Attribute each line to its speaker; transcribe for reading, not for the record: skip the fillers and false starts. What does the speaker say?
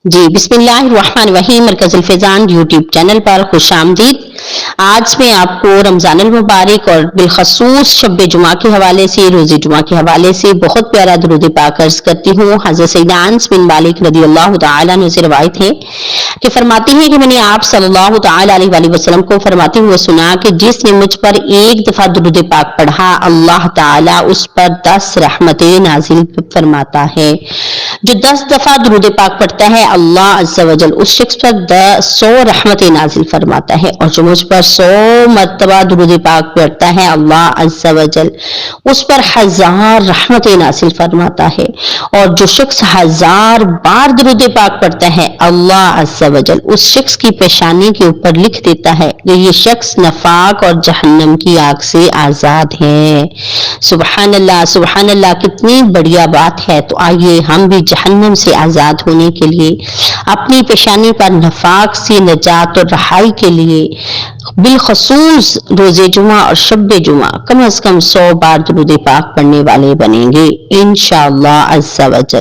Speaker 1: جی बिस्मिल्लाहिर्रहमानिर्रहीम मरकज़ अल-फैज़ान YouTube channel पर खुश आमदीद। आज मैं आपको रमज़ान अल-मुबारक और बिलखसूस शब जुमा के हवाले से, रोज़े जुमा के हवाले से बहुत प्यारा दुरूद पाक अर्ज़ करती हूँ। हज़रत सैयदना अनस बिन मालिक रज़ियल्लाहु तआला अन्हु से रिवायत है कि फरमाती हैं कि मैंने आप सल्लल्लाहु तआला अलैहि वसल्लम को फरमाते हुए सुना कि जिसने मुझ पर एक दफ़ा दुरूद पाक पढ़ा, अल्लाह ताला उस पर 10 रहमतें नाज़िल फरमाता है। जो 10 दफ़ा दुरूद पाक पढ़ता है, अल्लाह अज़्ज़ा वजल उस शख्स पर 100 रहमतें नाज़िल फरमाता है, और जो मुझ पर 100 मरतबा दुरूद पाक पढ़ता है, अल्लाह अज़्ज़ा वजल उस पर 1000 रहमतें नाज़िल फरमाता है। और जो शख्स 1000 बार दुरूद पाक पढ़ता है, अल्लाह अज़्ज़ा वजल उस शख्स की पेशानी के ऊपर लिख देता है कि ये शख्स नफाक और जहन्नम की आग से आज़ाद है। सुबहान अल्लाह, कितनी बढ़िया बात है। तो आइए हम भी जहन्नम से आज़ाद होने के लिए, अपनी पेशानी पर नफाक से निजात और रहाई के लिए बिलखसूस रोज़े जुमा और शब जुमा कम से कम 100 बार दुरूद पाक पढ़ने वाले बनेंगे इंशाअल्लाह अज़्ज़ा वजल।